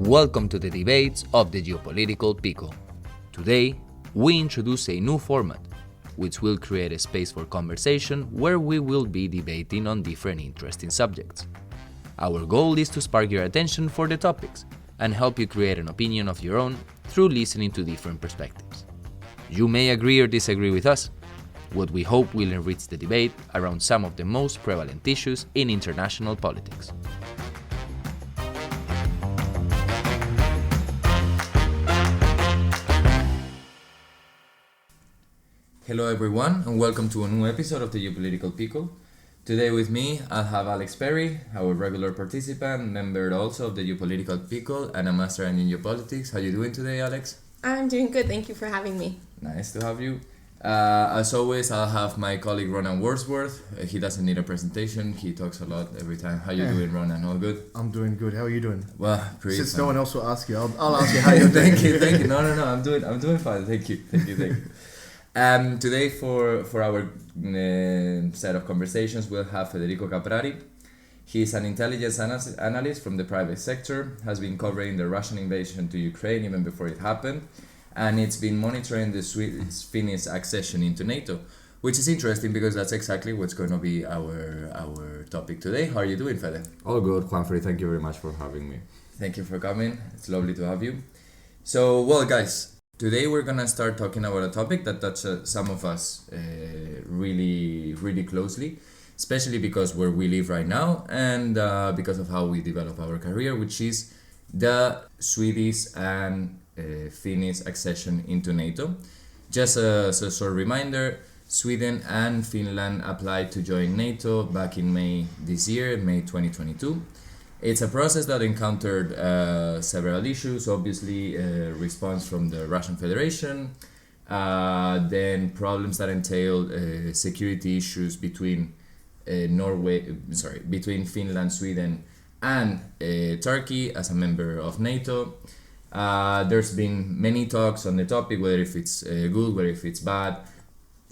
Welcome to the debates of the geopolitical pickle. Today, we introduce a new format, which will create a space for conversation where we will be debating on different interesting subjects. Our goal is to spark your attention for the topics and help you create an opinion of your own through listening to different perspectives. You may agree or disagree with us. What we hope will enrich the debate around some of the most prevalent issues in international politics. Hello everyone, and welcome to a new episode of the Geopolitical Pickle. Today with me, I'll have Alex Perry, our regular participant, member also of the Geopolitical Pickle, and a master in geopolitics. How are you doing today, Alex? I'm doing good, thank you for having me. Nice to have you. As always, I'll have my colleague Ronan Wordsworth. He doesn't need a presentation, he talks a lot every time. How you doing, Ronan? All good? I'm doing good. How are you doing? Well, pretty Since fine. no one else will ask you, I'll ask you how you're doing. Thank you. No, I'm doing fine. Thank you. Today for our set of conversations, we'll have Federico Caprari. He's an intelligence analyst from the private sector, has been covering the Russian invasion to Ukraine even before it happened, and it's been monitoring the Finnish accession into NATO, which is interesting because that's exactly what's going to be our topic today. How are you doing, Fede? All good, Juanfrey. Thank you very much for having me. Thank you for coming. It's lovely to have you. So, well, guys, today we're gonna start talking about a topic that touches some of us really closely, especially because where we live right now and because of how we develop our career, which is the Swedish and Finnish accession into NATO. Just a short reminder, Sweden and Finland applied to join NATO back in May this year, May 2022. It's a process that encountered several issues, obviously response from the Russian Federation, then problems that entailed security issues between between Finland, Sweden, and Turkey as a member of NATO. There's been many talks on the topic, whether if it's good, whether if it's bad.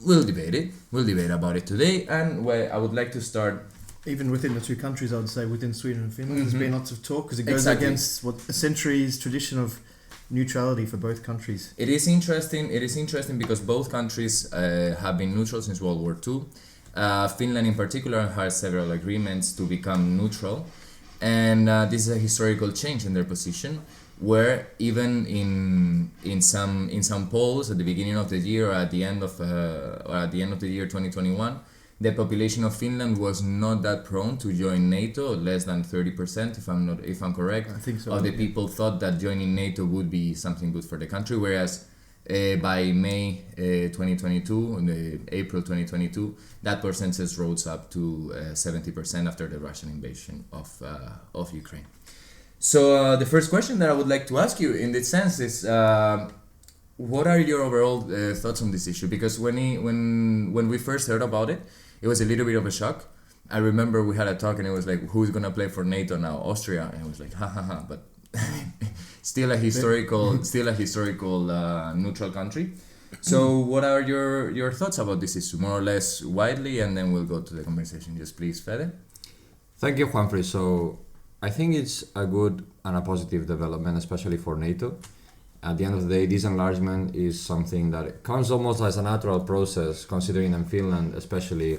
We'll debate it. We'll debate about it today, and I would like to start. Even within the two countries, I would say within Sweden and Finland, there's been lots of talk because it goes Exactly. against a centuries tradition of neutrality for both countries. It is interesting because both countries have been neutral since World War II. Finland in particular has several agreements to become neutral, and this is a historical change in their position, where even in some polls at the beginning of the year or at the end of the year 2021, the population of Finland was not that prone to join NATO, less than 30%, if I'm correct. I think so. Of the people thought that joining NATO would be something good for the country, whereas by May 2022, April 2022, that percentage rose up to 70% after the Russian invasion of Ukraine. So the first question that I would like to ask you in this sense is, what are your overall thoughts on this issue? Because when we first heard about it, it was a little bit of a shock. I remember we had a talk and it was like, who's gonna play for NATO now? Austria, and it was like, ha, but still a historical neutral country. So what are your thoughts about this issue, more or less widely, and then we'll go to the conversation. Just please, Fede. Thank you, Juanfrey. So I think it's a good and a positive development, especially for NATO. At the end of the day, this enlargement is something that comes almost as a natural process, considering that Finland especially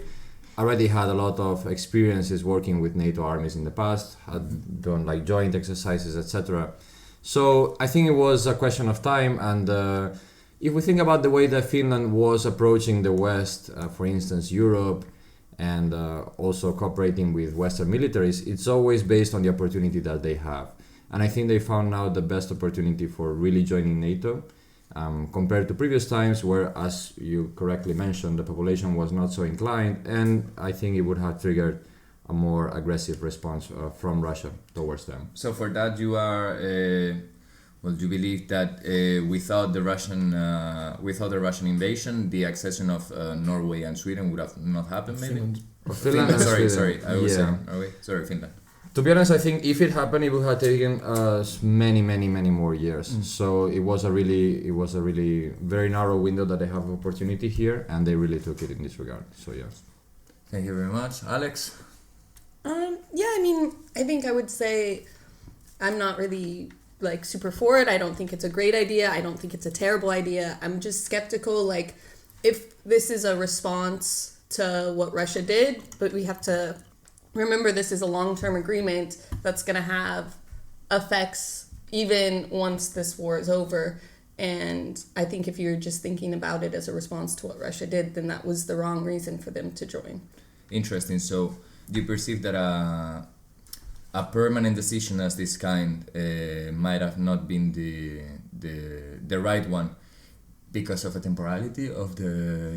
already had a lot of experiences working with NATO armies in the past, had done like joint exercises, etc. So I think it was a question of time, and if we think about the way that Finland was approaching the West, for instance, Europe, and also cooperating with Western militaries, it's always based on the opportunity that they have. And I think they found now the best opportunity for really joining NATO, compared to previous times where, as you correctly mentioned, the population was not so inclined, and I think it would have triggered a more aggressive response from Russia towards them. So for that, you are, you believe that without the Russian invasion, the accession of Norway and Sweden would have not happened, maybe? Finland and sorry, Sweden. I was Yeah. saying Norway. Sorry, Finland. To be honest, I think if it happened, it would have taken us many more years. So it was a really very narrow window that they have opportunity here, and they really took it in this regard. So yeah. Thank you very much, Alex. I think I would say I'm not really like super for it. I don't think it's a great idea. I don't think it's a terrible idea. I'm just skeptical, like, if this is a response to what Russia did, but we have to remember this is a long-term agreement that's going to have effects even once this war is over. And I think if you're just thinking about it as a response to what Russia did, then that was the wrong reason for them to join. Interesting. So do you perceive that a permanent decision as this kind might have not been the right one because of the temporality of the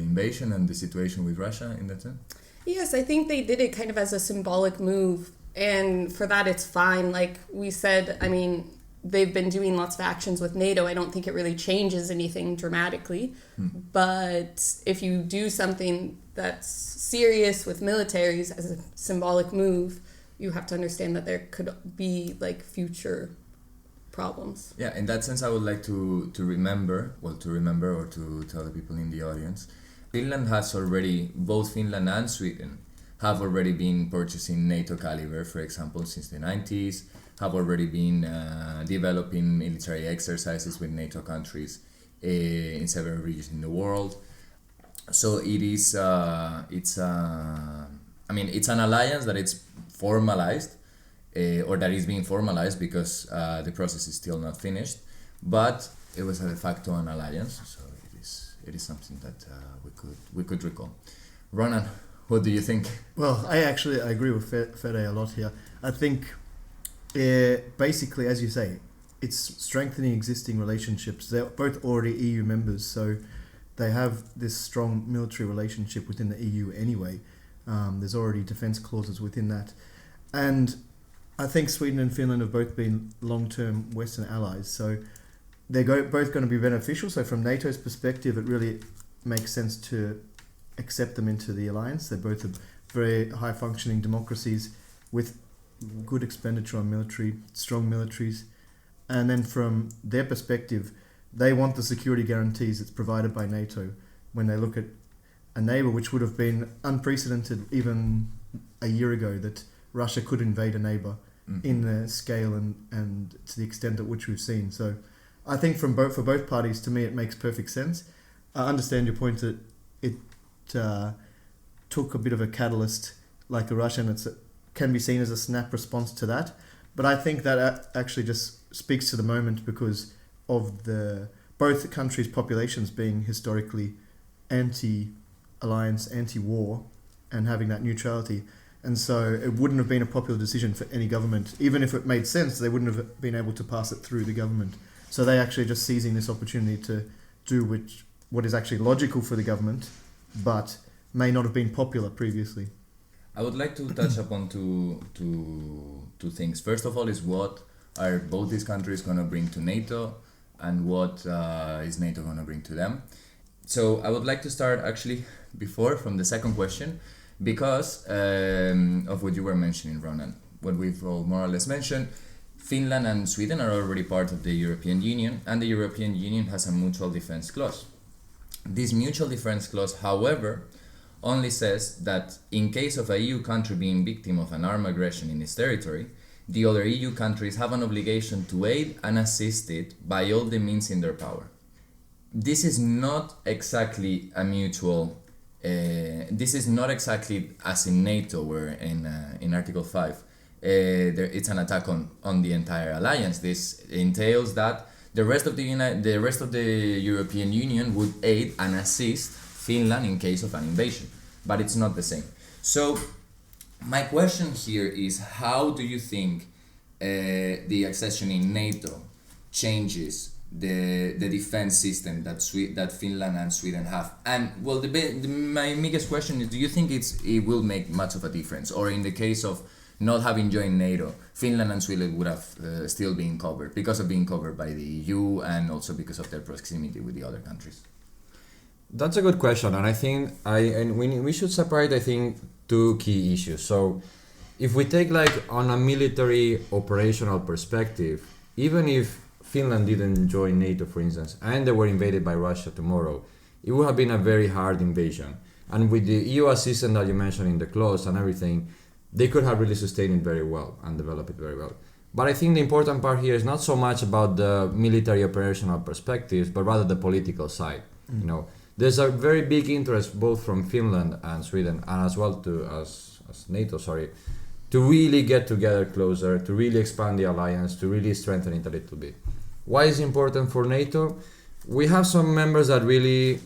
invasion and the situation with Russia in that sense? Yes, I think they did it kind of as a symbolic move. And for that, it's fine. Like we said, I mean, they've been doing lots of actions with NATO. I don't think it really changes anything dramatically. But if you do something that's serious with militaries as a symbolic move, you have to understand that there could be like future problems. Yeah, in that sense, I would like to remember or to tell the people in the audience, Finland has already, both Finland and Sweden have already been purchasing NATO caliber, for example, since the 90s, have already been developing military exercises with NATO countries in several regions in the world. So it is, it's an alliance that it's formalized, or that is being formalized because the process is still not finished, but it was a de facto an alliance, so it is something that we could recall. Ronan, what do you think? Well, I agree with Fede a lot here. I think basically, as you say, it's strengthening existing relationships. They're both already EU members, so they have this strong military relationship within the EU anyway. There's already defense clauses within that. And I think Sweden and Finland have both been long-term Western allies, so they're both going to be beneficial. So from NATO's perspective, it really makes sense to accept them into the alliance. They're both very high-functioning democracies with good expenditure on military, strong militaries. And then from their perspective, they want the security guarantees that's provided by NATO when they look at a neighbour, which would have been unprecedented even a year ago, that Russia could invade a neighbour in the scale and to the extent at which we've seen. So I think for both parties, to me, it makes perfect sense. I understand your point that it took a bit of a catalyst like Russia, and it can be seen as a snap response to that. But I think that actually just speaks to the moment because of both countries' populations being historically anti-alliance, anti-war, and having that neutrality. And so it wouldn't have been a popular decision for any government. Even if it made sense, they wouldn't have been able to pass it through the government. So they actually just seizing this opportunity to do what is actually logical for the government, but may not have been popular previously. I would like to touch upon two things. First of all is what are both these countries going to bring to NATO, and what is NATO going to bring to them. So I would like to start actually from the second question, because of what you were mentioning, Ronan. What we've all more or less mentioned, Finland and Sweden are already part of the European Union, and the European Union has a mutual defense clause. This mutual defense clause, however, only says that in case of a EU country being victim of an armed aggression in its territory, the other EU countries have an obligation to aid and assist it by all the means in their power. This is not exactly a mutual. This is not exactly as in NATO, where in Article 5, it's an attack on the entire alliance. This entails that the rest of the European Union would aid and assist Finland in case of an invasion, but it's not the same. So my question here is, how do you think the accession in NATO changes the defense system that Finland and Sweden have? And well, my biggest question is, do you think it will make much of a difference, or in the case of not having joined NATO, Finland and Sweden would have still been covered because of being covered by the EU and also because of their proximity with the other countries? That's a good question, and I think we should separate, I think, two key issues. So if we take like on a military operational perspective, even if Finland didn't join NATO, for instance, and they were invaded by Russia tomorrow, it would have been a very hard invasion. And with the EU assistance that you mentioned in the clause and everything, they could have really sustained it very well and developed it very well. But I think the important part here is not so much about the military operational perspectives, but rather the political side. You know, there's a very big interest both from Finland and Sweden, and as well as NATO, to really get together closer, to really expand the alliance, to really strengthen it a little bit. Why is it important for NATO? We have some members that really,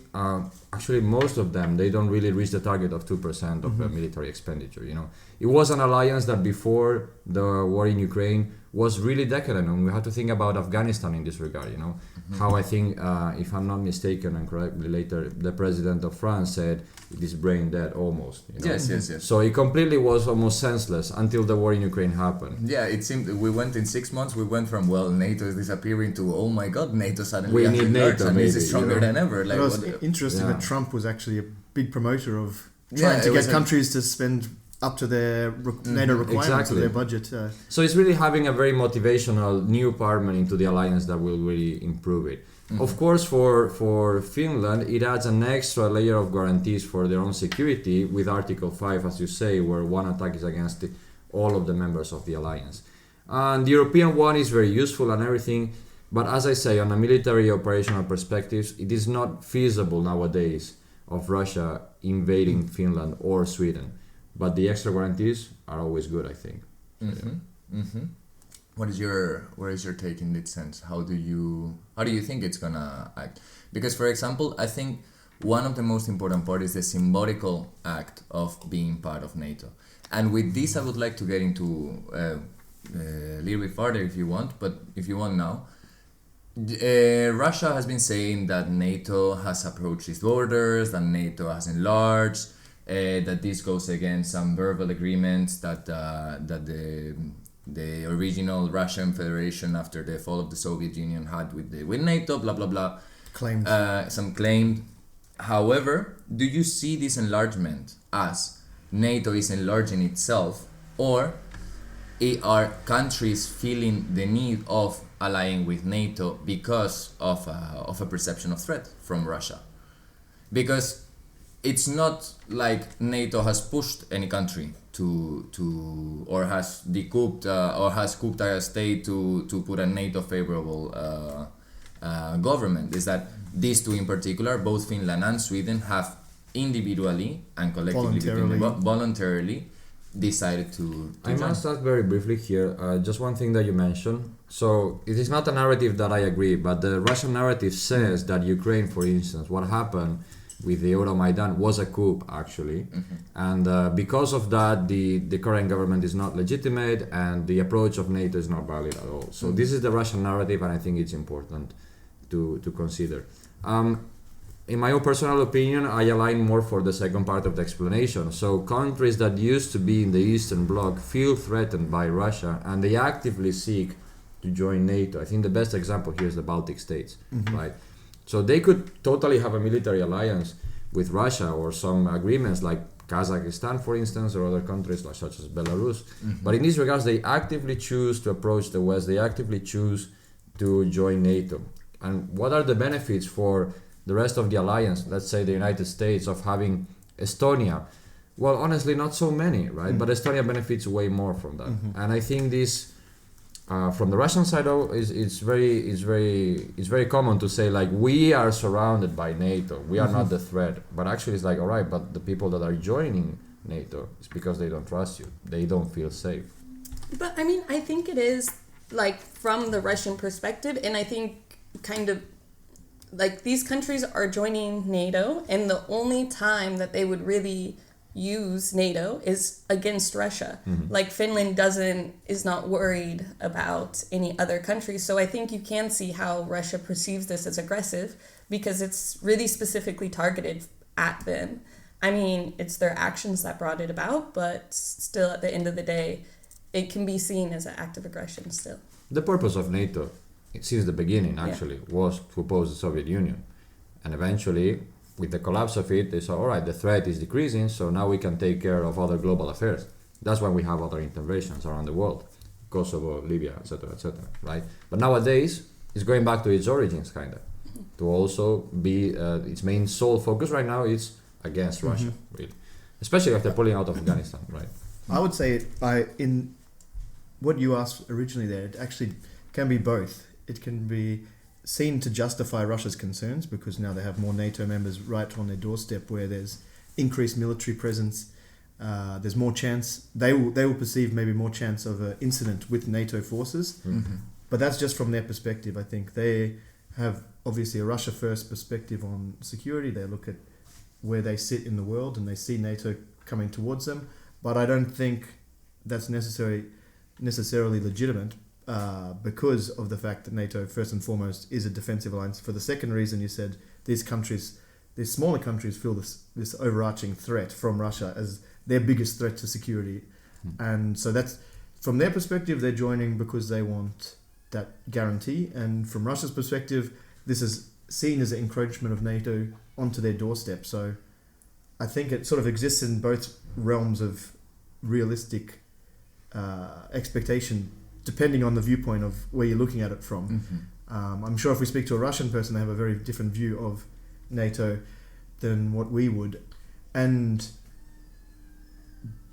actually most of them, they don't really reach the target of 2% of military expenditure, you know. It was an alliance that before the war in Ukraine was really decadent, and we have to think about Afghanistan in this regard, you know. How I think, if I'm not mistaken, and correctly later, the president of France said it is brain dead almost. You know? Yes. So it completely was almost senseless until the war in Ukraine happened. Yeah, it seemed we went in 6 months. We went from NATO is disappearing to oh my God, NATO suddenly We need NATO, and maybe, is stronger you know? than ever. Like, It was what- interesting Yeah. that Trump was actually a big promoter of Yeah, trying it to was get a- countries to spend up to their NATO requirements Exactly. of their budget. So it's really having a very motivational new partner into the alliance that will really improve it. Of course, for Finland, it adds an extra layer of guarantees for their own security with Article 5, as you say, where one attack is against all of the members of the alliance. And the European one is very useful and everything, but as I say, on a military operational perspective, it is not feasible nowadays of Russia invading Finland or Sweden. But the extra guarantees are always good, I think. What is your take in that sense? How do you think it's gonna act? Because, for example, I think one of the most important part is the symbolical act of being part of NATO. And with this, I would like to get into a little bit further if you want, but if you want now. Russia has been saying that NATO has approached its borders, that NATO has enlarged, that this goes against some verbal agreements that the original Russian Federation after the fall of the Soviet Union had with NATO, blah blah blah. Claimed. Some claimed. However, do you see this enlargement as NATO is enlarging itself, or are countries feeling the need of allying with NATO because of a perception of threat from Russia? Because it's not like NATO has pushed any country to or has decouped or has couped a state to put a NATO favorable government. Is that these two in particular, both Finland and Sweden, have individually and collectively voluntarily decided to I join. must ask very briefly here, just one thing that you mentioned. So it is not a narrative that I agree, but the Russian narrative says that Ukraine, for instance, what happened with the Euromaidan was a coup actually, and because of that the current government is not legitimate and the approach of NATO is not valid at all. So this is the Russian narrative, and I think it's important to consider. In my own personal opinion, I align more for the second part of the explanation. So countries that used to be in the Eastern Bloc feel threatened by Russia and they actively seek to join NATO. I think the best example here is the Baltic states, right? So they could totally have a military alliance with Russia or some agreements like Kazakhstan, for instance, or other countries like, such as Belarus. But in these regards, they actively choose to approach the West. They actively choose to join NATO. And what are the benefits for the rest of the alliance, let's say the United States, of having Estonia? Well, honestly, not so many, right? But Estonia benefits way more from that. And I think this, from the Russian side, it's very common to say like we are surrounded by NATO, we are not the threat. But actually, it's like, all right, but the people that are joining NATO is because they don't trust you, they don't feel safe. But I mean, I think it is like from the Russian perspective, and I think kind of like these countries are joining NATO, and the only time that they would really use NATO is against Russia. Like Finland is not worried about any other countries. So I think you can see how Russia perceives this as aggressive because it's really specifically targeted at them. I mean, it's their actions that brought it about, but still at the end of the day, it can be seen as an act of aggression still. The purpose of NATO, since the beginning actually, was to oppose the Soviet Union. And eventually, with the collapse of it, they saw, all right, the threat is decreasing, so now we can take care of other global affairs. That's why we have other interventions around the world, Kosovo, Libya, etc., right? But nowadays, it's going back to its origins, kind of, to also be its main sole focus right now is against Russia, really, especially after pulling out of Afghanistan, right? I would say what you asked originally there, it actually can be both. It can be seen to justify Russia's concerns because now they have more NATO members right on their doorstep where there's increased military presence. There's more chance, they will perceive maybe more chance of an incident with NATO forces. Mm-hmm. But that's just from their perspective. I think they have obviously a Russia first perspective on security. They look at where they sit in the world and they see NATO coming towards them. But I don't think that's necessarily legitimate because of the fact that NATO first and foremost is a defensive alliance. For the second reason you said, these smaller countries feel this overarching threat from Russia as their biggest threat to security. And so that's, from their perspective, they're joining because they want that guarantee. And from Russia's perspective, this is seen as an encroachment of NATO onto their doorstep. So I think it sort of exists in both realms of realistic expectation, depending on the viewpoint of where you're looking at it from. Mm-hmm. I'm sure if we speak to a Russian person, they have a very different view of NATO than what we would. And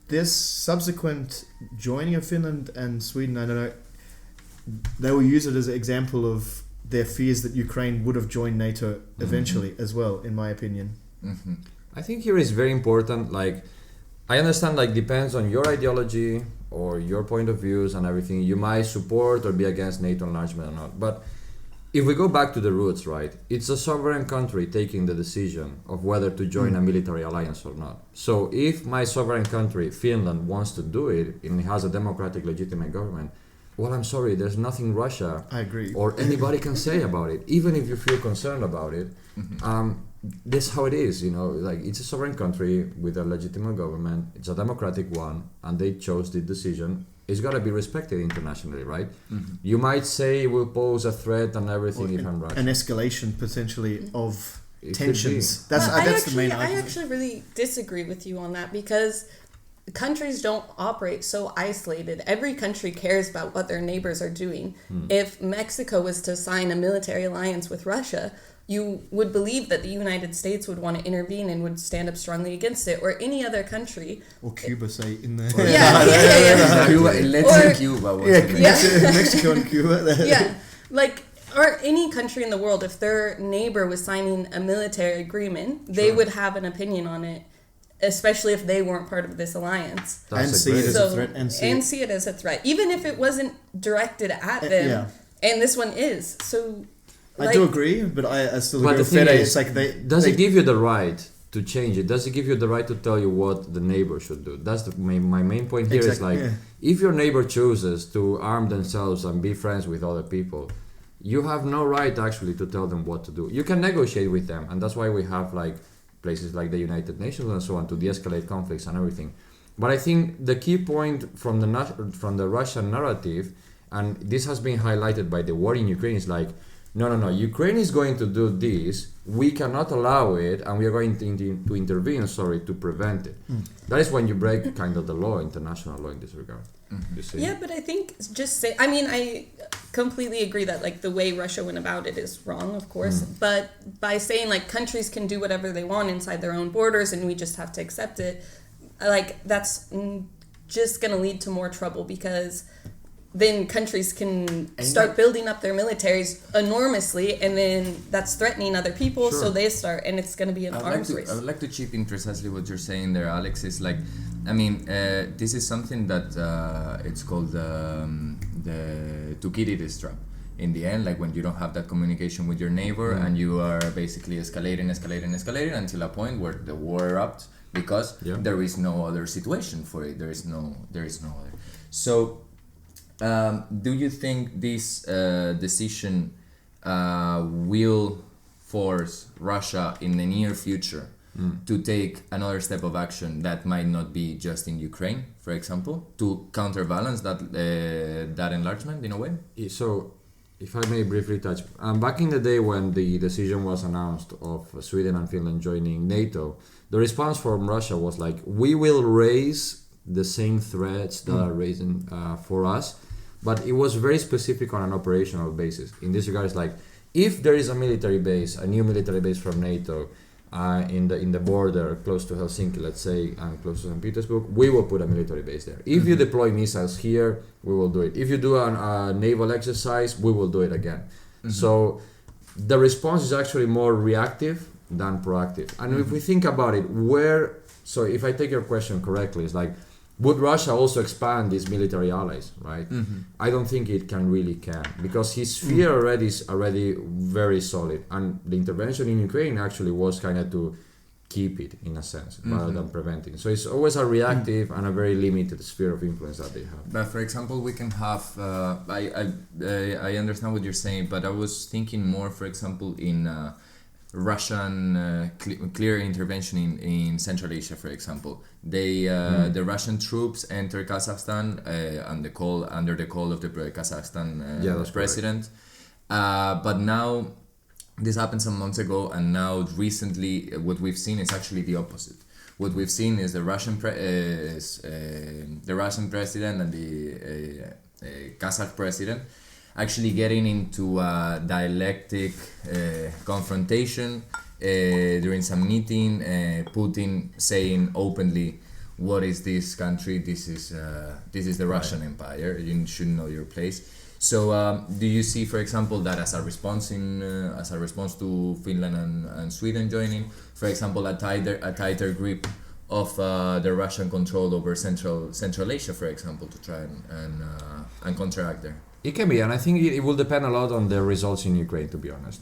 this subsequent joining of Finland and Sweden, I don't know, they will use it as an example of their fears that Ukraine would have joined NATO eventually as well, in my opinion. Mm-hmm. I think here is very important, like, I understand, like, depends on your ideology or your point of views and everything, you might support or be against NATO enlargement or not, but if we go back to the roots, right, it's a sovereign country taking the decision of whether to join a military alliance or not. So if my sovereign country, Finland, wants to do it and it has a democratic legitimate government, well, I'm sorry, there's nothing Russia I agree. or anybody can say about it, even if you feel concerned about it. That's how it is, you know, like, it's a sovereign country with a legitimate government, it's a democratic one, and they chose the decision. It's got to be respected internationally, right? Mm-hmm. You might say it will pose a threat and everything if I'm Russia. An escalation potentially of It could tensions. be. That's the main I argument. actually really disagree with you on that because countries don't operate so isolated. Every country cares about what their neighbors are doing. If Mexico was to sign a military alliance with Russia, you would believe that the United States would want to intervene and would stand up strongly against it, or any other country. Or Cuba, say, in the... Yeah. Cuba, let's say Cuba. Mexico and Cuba. Yeah, like, or any country in the world, if their neighbor was signing a military agreement, they would have an opinion on it, especially if they weren't part of this alliance. And see it as a threat. And see it as a threat, even if it wasn't directed at them. And this one is. So, I do agree, but I still But agree the with thing Fede. is, It's like does it give you the right to change it? Does it give you the right to tell you what the neighbor should do? That's my main point here. Is like, if your neighbor chooses to arm themselves and be friends with other people, you have no right actually to tell them what to do. You can negotiate with them, and that's why we have like places like the United Nations and so on to de-escalate conflicts and everything. But I think the key point from the Russian narrative, and this has been highlighted by the war in Ukraine, is like, no, Ukraine is going to do this, we cannot allow it, and we are going to intervene, to prevent it. That is when you break kind of the law, international law in this regard. You see? Yeah, but I think I completely agree that like the way Russia went about it is wrong, of course, but by saying like countries can do whatever they want inside their own borders and we just have to accept it, like that's just going to lead to more trouble, because then countries can start building up their militaries enormously, and then that's threatening other people, so they start, and it's going to be an arms race. I would like to chip in precisely what you're saying there, Alex. Is like, I mean, this is something that it's called the Thucydides trap. In the end, like when you don't have that communication with your neighbor and you are basically escalating until a point where the war erupts because there is no other situation for it. There is no other. So, do you think this decision will force Russia in the near future to take another step of action that might not be just in Ukraine, for example, to counterbalance that enlargement in a way? So, if I may briefly touch, back in the day when the decision was announced of Sweden and Finland joining NATO, the response from Russia was like, we will raise the same threats that are raising for us, but it was very specific on an operational basis. In this regard, it's like, if there is a military base, a new military base from NATO, in the border close to Helsinki, let's say, and close to St. Petersburg, we will put a military base there. If you deploy missiles here, we will do it. If you do a naval exercise, we will do it again. So the response is actually more reactive than proactive. And if we think about it, so if I take your question correctly, it's like, would Russia also expand its military allies, right? I don't think it can, because his sphere already is very solid, and the intervention in Ukraine actually was kind of to keep it in a sense rather than preventing. So it's always a reactive and a very limited sphere of influence that they have. But for example, we can have. I understand what you're saying, but I was thinking more, for example, in Russian clear intervention in Central Asia, for example. The Russian troops enter Kazakhstan under the call of the Kazakhstan president. But now this happened some months ago, and now recently what we've seen is actually the opposite. What we've seen is the Russian president and the Kazakh president actually getting into a dialectic confrontation during some meeting. Putin saying openly, "What is this country? This is the Russian Empire. You should know your place." So, do you see, for example, that as a response to Finland and Sweden joining, for example, a tighter grip of the Russian control over Central Asia, for example, to try and counteract there? It can be, and I think it will depend a lot on the results in Ukraine, to be honest.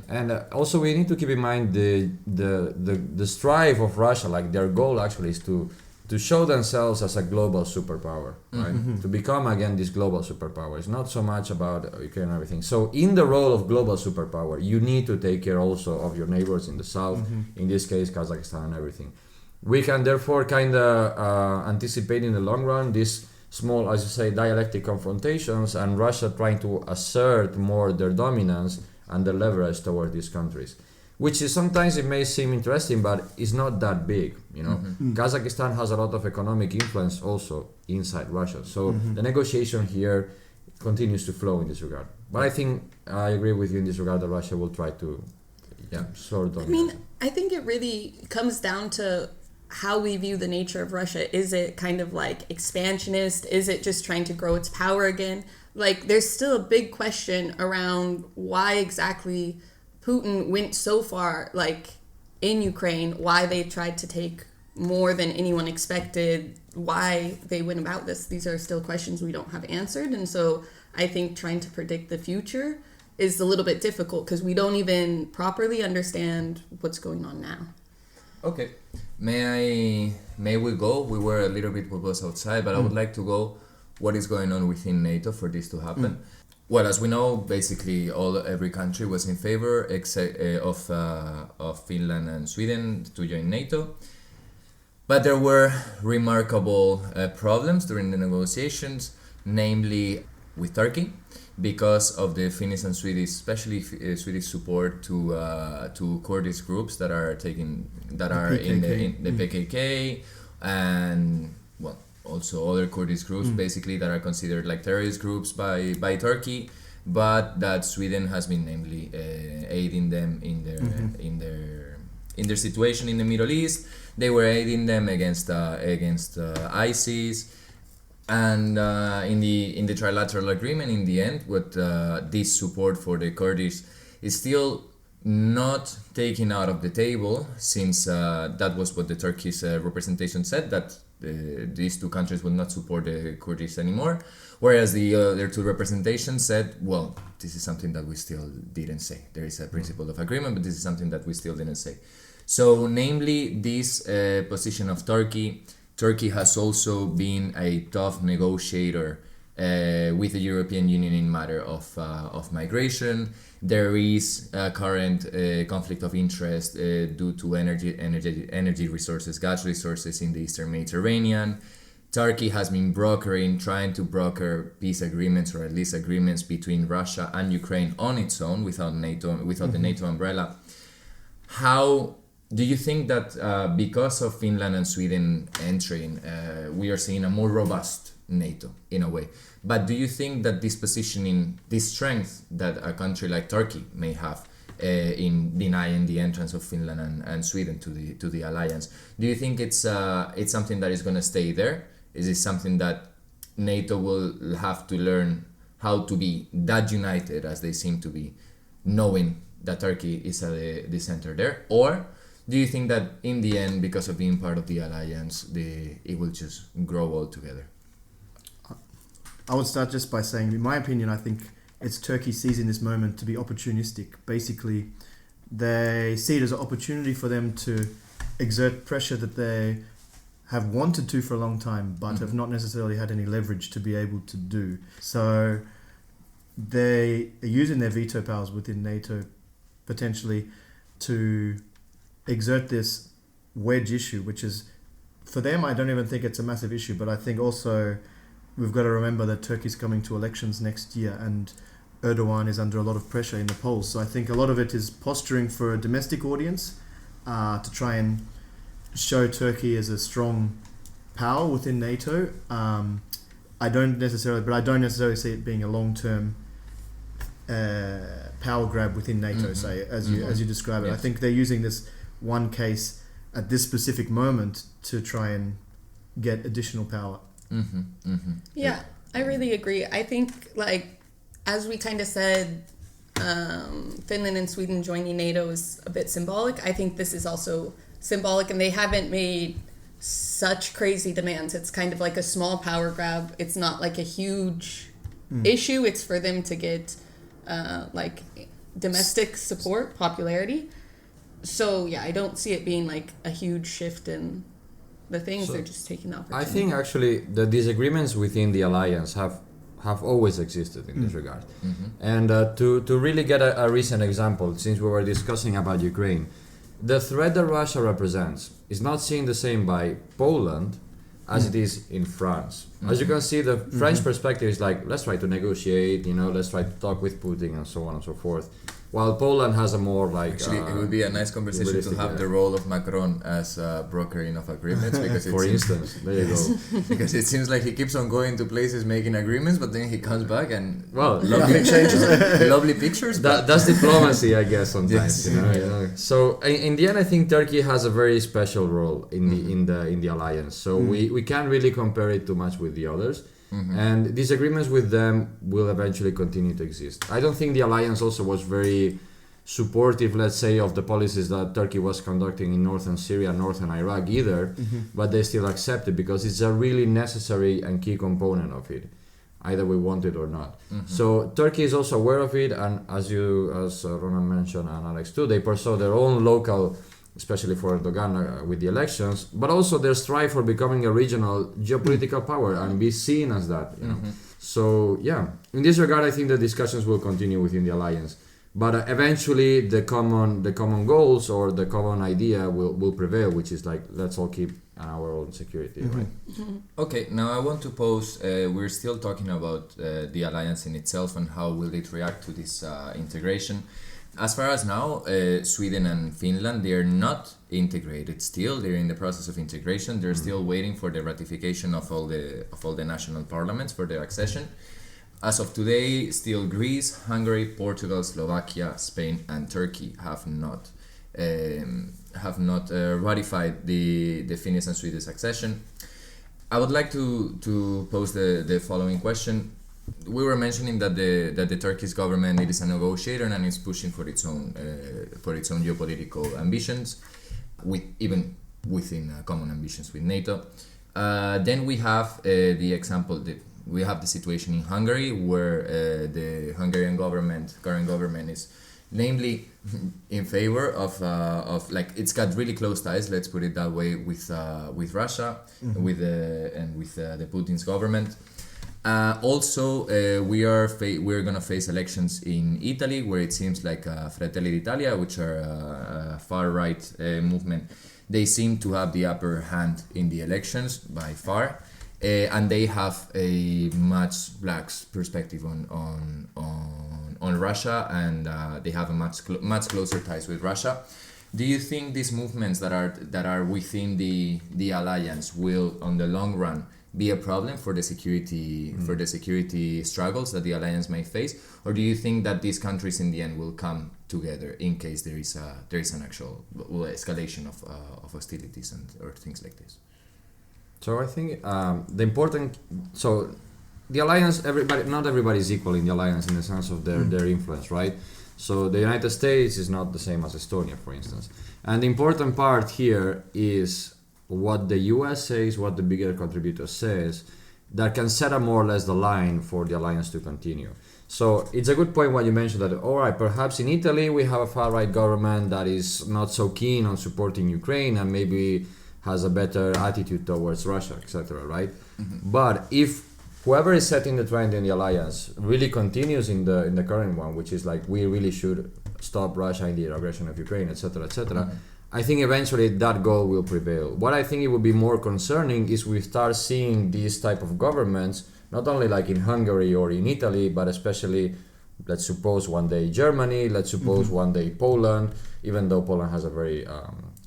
And also we need to keep in mind the strive of Russia, like their goal actually is to show themselves as a global superpower, right? To become again this global superpower. It's not so much about Ukraine and everything. So in the role of global superpower, you need to take care also of your neighbors in the south, in this case Kazakhstan and everything. We can therefore kind of anticipate in the long run this small, as you say, dialectic confrontations, and Russia trying to assert more their dominance and their leverage toward these countries, which is sometimes it may seem interesting, but it's not that big, you know. Kazakhstan has a lot of economic influence also inside Russia, so the negotiation here continues to flow in this regard. But I think I agree with you in this regard that Russia will try to sort of. I mean, I think it really comes down to how we view the nature of Russia. Is it kind of like expansionist? Is it just trying to grow its power again? Like, there's still a big question around why exactly Putin went so far, like, in Ukraine, why they tried to take more than anyone expected, why they went about this. These are still questions we don't have answered. And so I think trying to predict the future is a little bit difficult because we don't even properly understand what's going on now. Okay. May we go? We were a little bit proposed outside, but I would like to go what is going on within NATO for this to happen. Well, as we know, basically every country was in favor of Finland and Sweden to join NATO. But there were remarkable problems during the negotiations, namely with Turkey, because of the Finnish and Swedish, especially Swedish support to Kurdish groups that are in the PKK, and well, also other Kurdish groups basically that are considered like terrorist groups by Turkey, but that Sweden has been namely aiding them in their situation in the Middle East. They were aiding them against ISIS. And in the trilateral agreement, in the end, what this support for the Kurdish is still not taken out of the table, since that was what the Turkish representation said, that these two countries would not support the Kurdish anymore, whereas the other two representations said, well, this is something that we still didn't say. There is a principle of agreement, but this is something that we still didn't say. So, namely, this position of Turkey has also been a tough negotiator with the European Union in matter of migration. There is a current conflict of interest due to energy resources, gas resources in the Eastern Mediterranean. Turkey has been trying to broker peace agreements, or at least agreements between Russia and Ukraine on its own, without the NATO umbrella. How do you think that because of Finland and Sweden entering, we are seeing a more robust NATO in a way? But do you think that this positioning, this strength that a country like Turkey may have, in denying the entrance of Finland and Sweden to the alliance. Do you think it's something that is going to stay there? Is it something that NATO will have to learn how to be that united as they seem to be, knowing that Turkey is at the center there? Or do you think that in the end, because of being part of the alliance, it will just grow all together? I would start just by saying, in my opinion, I think it's Turkey seizing this moment to be opportunistic. Basically, they see it as an opportunity for them to exert pressure that they have wanted to for a long time, but have not necessarily had any leverage to be able to do. So they are using their veto powers within NATO potentially to exert this wedge issue, which is, for them, I don't even think it's a massive issue, but I think also we've got to remember that Turkey's coming to elections next year and Erdogan is under a lot of pressure in the polls. So I think a lot of it is posturing for a domestic audience to try and show Turkey as a strong power within NATO. I don't necessarily see it being a long-term power grab within NATO, say, as you describe it. Yes. I think they're using this one case at this specific moment to try and get additional power. Yeah, I really agree. I think, like, as we kind of said, Finland and Sweden joining NATO is a bit symbolic. I think this is also symbolic, and they haven't made such crazy demands. It's kind of like a small power grab. It's not like a huge issue. It's for them to get like domestic support, popularity. So yeah, I don't see it being like a huge shift in the things. They're just taking the opportunity. I think actually the disagreements within the alliance have always existed in this regard. And to really get a recent example, since we were discussing about Ukraine, the threat that Russia represents is not seen the same by Poland as it is in France. As you can see, the French perspective is like, let's try to negotiate, let's try to talk with Putin and so on and so forth. While Poland has a more like... Actually, it would be a nice conversation to have the role of Macron as brokering of agreements. Because for instance, there you go. Because it seems like he keeps on going to places making agreements, but then he comes back and lovely pictures. That's diplomacy, I guess, sometimes. Yes. So in the end, I think Turkey has a very special role in the alliance. So we can't really compare it too much with the others. And disagreements with them will eventually continue to exist. I don't think the alliance also was very supportive, let's say, of the policies that Turkey was conducting in northern Syria, northern Iraq either, but they still accept it because it's a really necessary and key component of it, either we want it or not. So Turkey is also aware of it, and as Ronan mentioned and Alex too, they pursue their own local, especially for Erdogan with the elections, but also their strive for becoming a regional geopolitical power and be seen as that. So yeah, in this regard, I think the discussions will continue within the alliance. But eventually, the common goals or the common idea will prevail, which is like, let's all keep our own security, right? Okay, now I want to pose. We're still talking about the alliance in itself and how will it react to this integration. As far as now, Sweden and Finland, they're not integrated still. They're in the process of integration. They're still waiting for the ratification of all the national parliaments for their accession. As of today, still Greece, Hungary, Portugal, Slovakia, Spain, and Turkey have not ratified the Finnish and Swedish accession. I would like to pose the following question. We were mentioning that the Turkish government, it is a negotiator and is pushing for its own geopolitical ambitions, even within common ambitions with NATO. Then we have the example that we have the situation in Hungary, where the Hungarian current government is namely in favor of like, it's got really close ties, let's put it that way, with Russia, with the Putin's government. Also, we're gonna face elections in Italy, where it seems like Fratelli d'Italia, which are a far-right movement, they seem to have the upper hand in the elections by far, and they have a much lax perspective on Russia, and they have a much closer ties with Russia. Do you think these movements that are within the alliance will, on the long run, be a problem for the security struggles that the alliance may face, or do you think that these countries in the end will come together in case there is an actual escalation of hostilities or things like this? So I think the alliance, not everybody is equal in the alliance in the sense of their influence, right? So the United States is not the same as Estonia, for instance. And the important part here is what the US says, what the bigger contributor says, that can set up more or less the line for the alliance to continue. So it's a good point when you mentioned that, all right, perhaps in Italy we have a far-right government that is not so keen on supporting Ukraine and maybe has a better attitude towards Russia, etc., right? Mm-hmm. But if whoever is setting the trend in the alliance really continues in the current one, which is like we really should stop Russia in the aggression of Ukraine, etc., etc., mm-hmm. I think eventually that goal will prevail. What I think it would be more concerning is we start seeing these type of governments, not only like in Hungary or in Italy, but especially, let's suppose one day Germany, let's suppose one day Poland, even though Poland has a very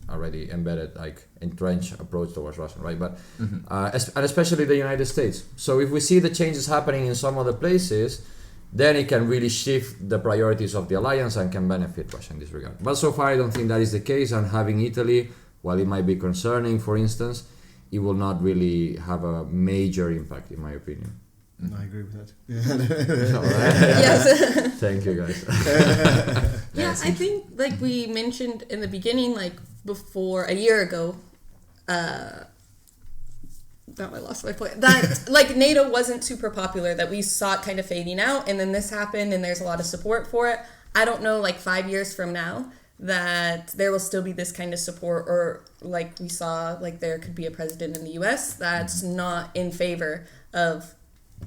already embedded, like entrenched approach towards Russia, right? But and especially the United States. So if we see the changes happening in some other places, then it can really shift the priorities of the alliance and can benefit Russia in this regard. But so far, I don't think that is the case. And having Italy, while it might be concerning, for instance, it will not really have a major impact, in my opinion. I agree with that. Yes. Thank you, guys. Yeah, I think like we mentioned in the beginning, like before a year ago, now I lost my point. That like NATO wasn't super popular, that we saw it kind of fading out, and then this happened and there's a lot of support for it. I don't know, like 5 years from now, that there will still be this kind of support, or like we saw, like there could be a president in the US that's not in favor of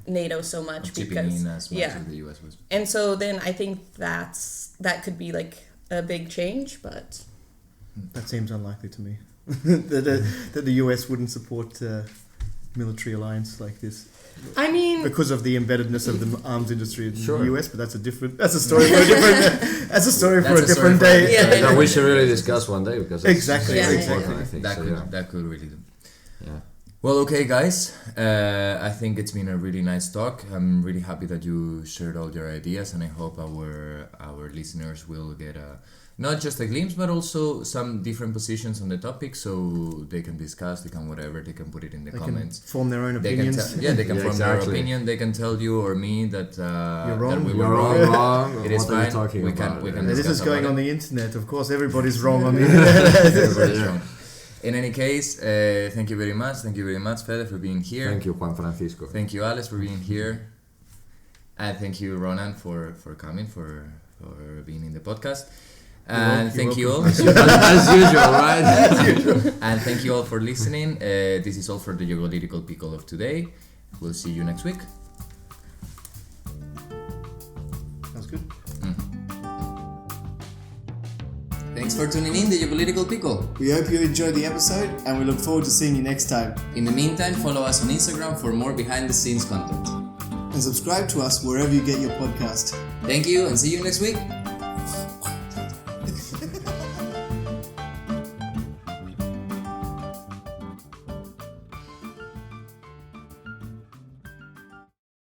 NATO so much, because in as much as the US was. And so then I think that could be like a big change, but that seems unlikely to me. that the US wouldn't support military alliance like this. I mean, because of the embeddedness of the arms industry in the US, but that's a story for a different different day. That we should really discuss one day, because that's exactly. important, I think. That could really do. Yeah. Well, okay, guys. I think it's been a really nice talk. I'm really happy that you shared all your ideas, and I hope our listeners will get not just a glimpse, but also some different positions on the topic, so they can discuss, they can whatever, they can put it in the comments. Can form their own opinions. They can form their opinion. They can tell you or me that you're wrong. That we were wrong. It is fine. We can this is going on the internet. Of course, everybody's wrong on the internet. Everybody's wrong. In any case, thank you very much. Thank you very much, Fede, for being here. Thank you, Juan Francisco. Thank you, Alex, for being here. And thank you, Ronan, for coming, for being in the podcast. And thank you all. As usual, right? And thank you all for listening. This is all for the geopolitical pickle of today. We'll see you next week. Sounds good. Thanks for tuning in, the Geopolitical Pickle. We hope you enjoyed the episode, and we look forward to seeing you next time. In the meantime, follow us on Instagram for more behind-the-scenes content. And subscribe to us wherever you get your podcast. Thank you, and see you next week.